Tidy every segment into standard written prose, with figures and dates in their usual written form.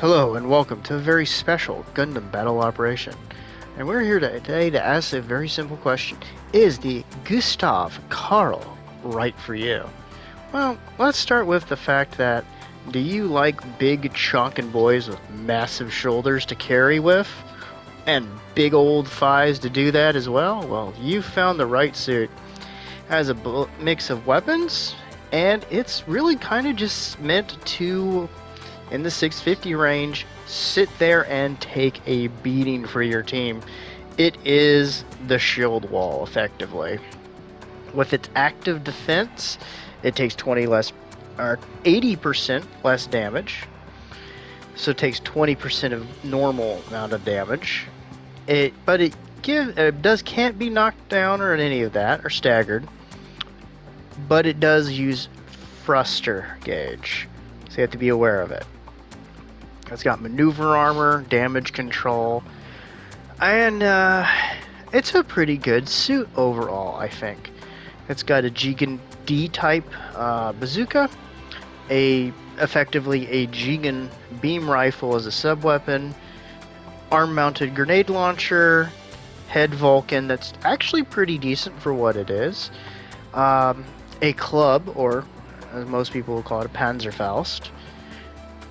Hello and welcome to a very special Gundam battle operation. And we're here today to ask a very simple question. Is the Gustav Karl right for you? Well, let's start with the fact that do you like big chonkin' boys with massive shoulders to carry with? And big old thighs to do that as well? Well, you found the right suit. It has a mix of weapons, and it's really kind of just meant to in the 650 range, sit there and take a beating for your team. It is the shield wall, effectively. With its active defense, it takes 80% less damage. So it takes 20% of normal amount of damage. But it can't be knocked down or any of that, or staggered. But it does use thruster gauge, so you have to be aware of it. It's got maneuver armor, damage control, and it's a pretty good suit overall, I think. It's got a Jigen D-type bazooka, effectively a Jigen beam rifle as a sub-weapon, arm-mounted grenade launcher, head Vulcan that's actually pretty decent for what it is, a club, or as most people will call it, a Panzerfaust.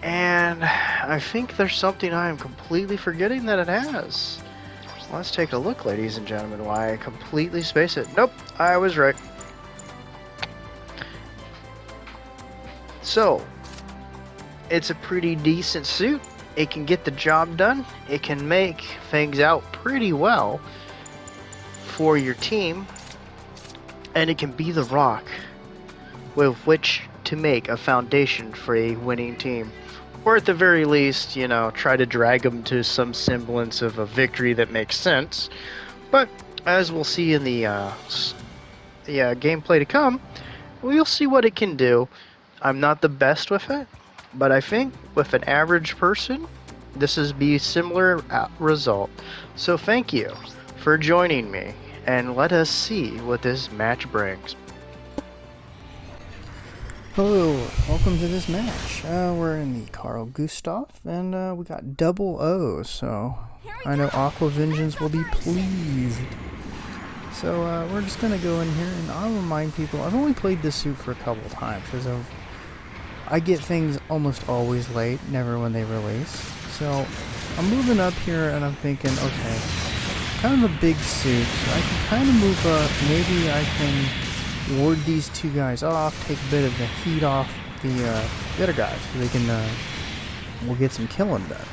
And I think there's something I am completely forgetting that it has. Let's take a look, ladies and gentlemen, why I completely space it. Nope, I was right. So, it's a pretty decent suit. It can get the job done. It can make things out pretty well for your team. And it can be the rock with which to make a foundation for a winning team. Or at the very least, try to drag them to some semblance of a victory that makes sense. But as we'll see in the gameplay to come, we'll see what it can do. I'm not the best with it, but I think with an average person, this is be a similar result. So thank you for joining me, and let us see what this match brings. Hello, welcome to this match. We're in the Karl Gustav, and we got double O, so I know Aqua Vengeance will be pleased. So we're just going to go in here, and I'll remind people, I've only played this suit for a couple times, because I get things almost always late, never when they release. So I'm moving up here, and I'm thinking, okay, kind of a big suit, so I can kind of move up, maybe I can ward these two guys off, take a bit of the heat off the other guys, so they can, we'll get some killing done.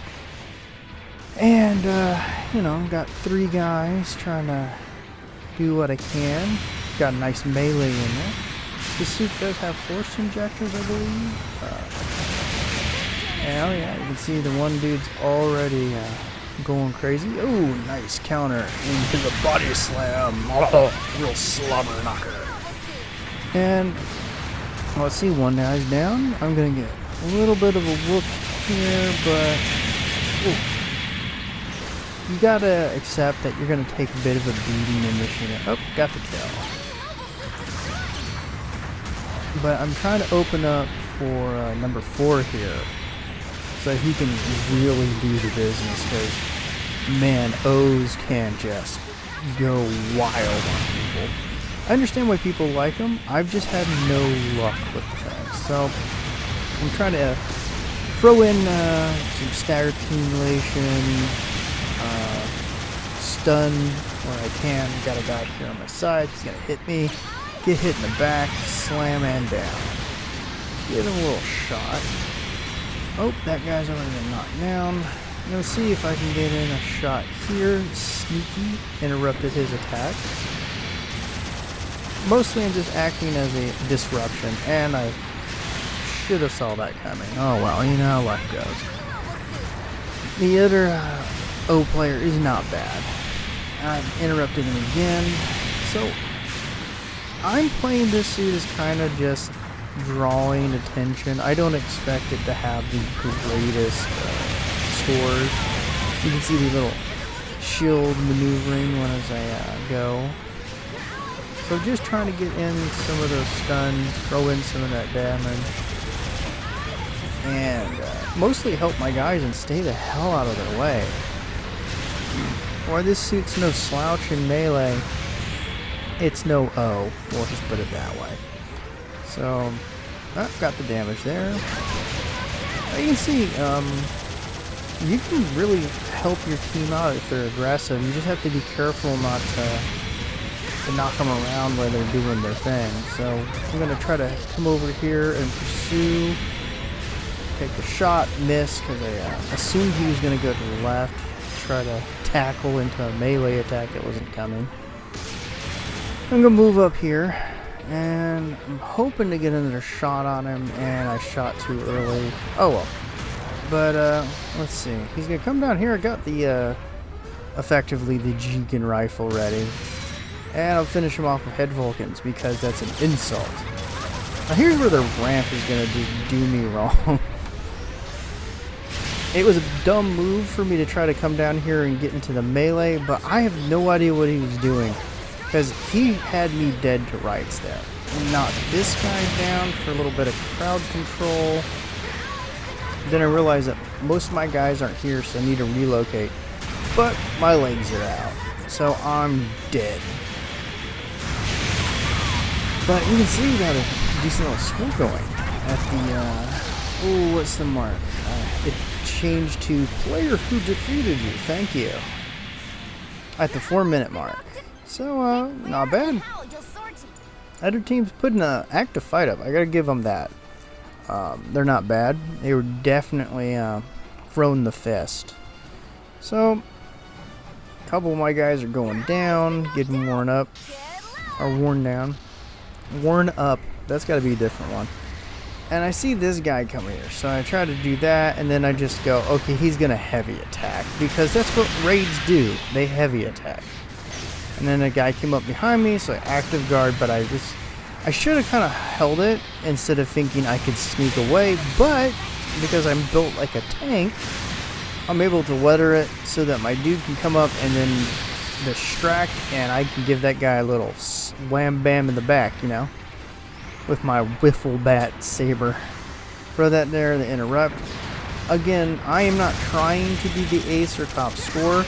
And, got three guys trying to do what I can. Got a nice melee in there. This suit does have force injectors, I believe. And, oh yeah, you can see the one dude's already going crazy. Oh, nice counter into the body slam. Oh, real slobber knocker. And let's see, one guy's down. I'm gonna get a little bit of a whoop here, but you gotta accept that you're gonna take a bit of a beating in this unit. Oh, got the kill. But I'm trying to open up for number 4 here, so he can really do the business. Because man, O's can just go wild on people. I understand why people like them. I've just had no luck with the thing. So I'm trying to throw in some stagger accumulation, stun where I can. Got a guy here on my side. He's gonna hit me. Get hit in the back, slam and down. Give him a little shot. Oh, that guy's already been knocked down. I'm gonna see if I can get in a shot here. Sneaky, interrupted his attack. Mostly I'm just acting as a disruption, and I should have saw that coming. Oh well, you know how life goes. The other O player is not bad. I've interrupted him again. So I'm playing this suit as kind of just drawing attention. I don't expect it to have the greatest scores. You can see the little shield maneuvering when as I go. So just trying to get in some of those stuns, throw in some of that damage. and mostly help my guys and stay the hell out of their way. Why this suit's no slouch in melee, it's no O. We'll just put it that way. So, got the damage there. You can see, you can really help your team out if they're aggressive. You just have to be careful not to knock them around while they're doing their thing. So I'm going to try to come over here and pursue, take the shot, miss, because I assumed he was going to go to the left, try to tackle into a melee attack that wasn't coming. I'm going to move up here, and I'm hoping to get another shot on him, and I shot too early. Oh well. But, let's see. He's going to come down here. I got the, effectively the Jigen rifle ready. And I'll finish him off with head Vulcans, because that's an insult. Now here's where the ramp is going to do me wrong. It was a dumb move for me to try to come down here and get into the melee, but I have no idea what he was doing. Because he had me dead to rights there. Knocked this guy down for a little bit of crowd control. Then I realized that most of my guys aren't here, so I need to relocate. But my legs are out, so I'm dead. But you can see we got a decent little score going at the, oh, what's the mark? It changed to player who defeated you, thank you. At the 4-minute mark. So, not bad. Other teams putting an active fight up, I gotta give them that. They're not bad. They were definitely throwing the fist. So, a couple of my guys are going down, getting worn up, or worn down. Worn up. That's got to be a different one. And I see this guy come here, so I try to do that, and then I just go, okay, he's gonna heavy attack, because that's what raids do. They heavy attack. And then a guy came up behind me, so I active guard, but I should have kind of held it instead of thinking I could sneak away, but because I'm built like a tank, I'm able to weather it so that my dude can come up and then distract, and I can give that guy a little wham bam in the back, you know, with my wiffle bat saber. Throw that there to interrupt. Again, I am not trying to be the ace or top scorer.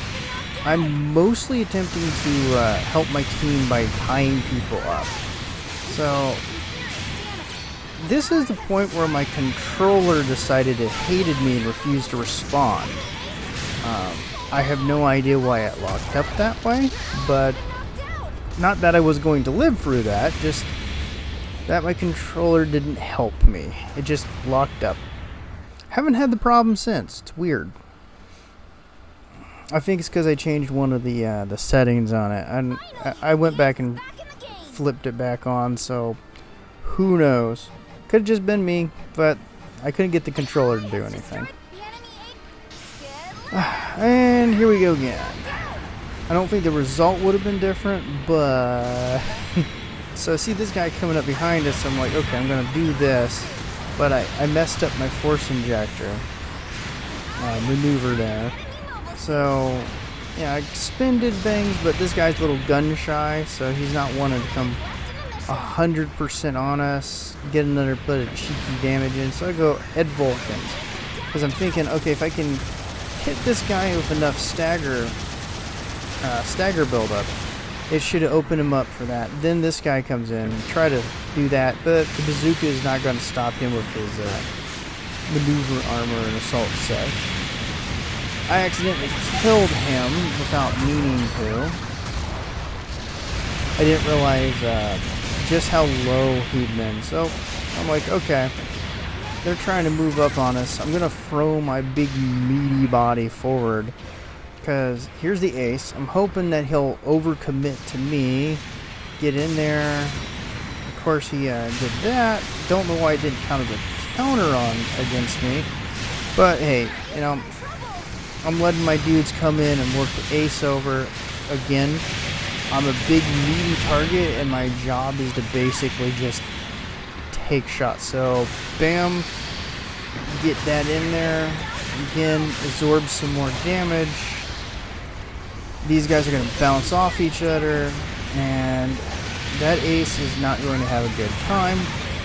I'm mostly attempting to help my team by tying people up. So, this is the point where my controller decided it hated me and refused to respond. I have no idea why it locked up that way, but not that I was going to live through that, just that my controller didn't help me. It just locked up. Haven't had the problem since. It's weird. I think it's because I changed one of the settings on it. And I went back and flipped it back on, so who knows? Could have just been me, but I couldn't get the controller to do anything. And here we go again. I don't think the result would have been different, but so I see this guy coming up behind us. I'm like, okay, I'm gonna do this, but I messed up my force injector maneuver there. So yeah, I spin did bangs, but this guy's a little gun shy, so he's not wanting to come 100% on us, get another bit of cheeky damage in. So I go head Vulcans, because I'm thinking, okay, if I can hit this guy with enough stagger buildup, it should open him up for that. Then this guy comes in, try to do that, but the bazooka is not going to stop him with his maneuver armor and assault set. I accidentally killed him without meaning to. I didn't realize just how low he'd been. So I'm like, okay, they're trying to move up on us. I'm going to throw my big meaty body forward, because here's the ace. I'm hoping that he'll overcommit to me, get in there. Of course, he did that. Don't know why it didn't count as a counter on against me. But hey, you know, I'm letting my dudes come in and work the ace over again. I'm a big meaty target, and my job is to basically just take shots. So, bam, get that in there. Again, absorb some more damage. These guys are going to bounce off each other, and that ace is not going to have a good time.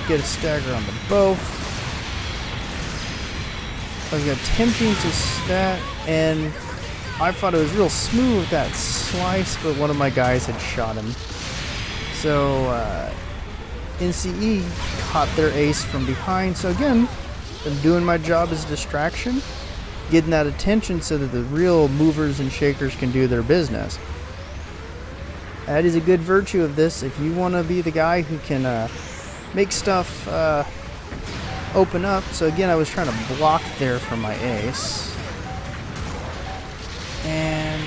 Get a stagger on the both. I was attempting to stat, and I thought it was real smooth, that slice, but one of my guys had shot him. So, NCE caught their ace from behind. So again, I'm doing my job as a distraction, getting that attention so that the real movers and shakers can do their business. That is a good virtue of this. If you want to be the guy who can make stuff open up. So again, I was trying to block there for my ace. And,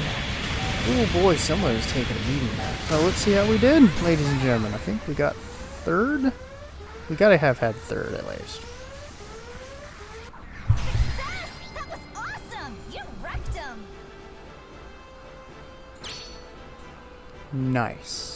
oh boy, someone was taking a beating there. So let's see how we did, ladies and gentlemen. I think we got third. We gotta have had third at least. That was awesome! You wrecked him! Nice.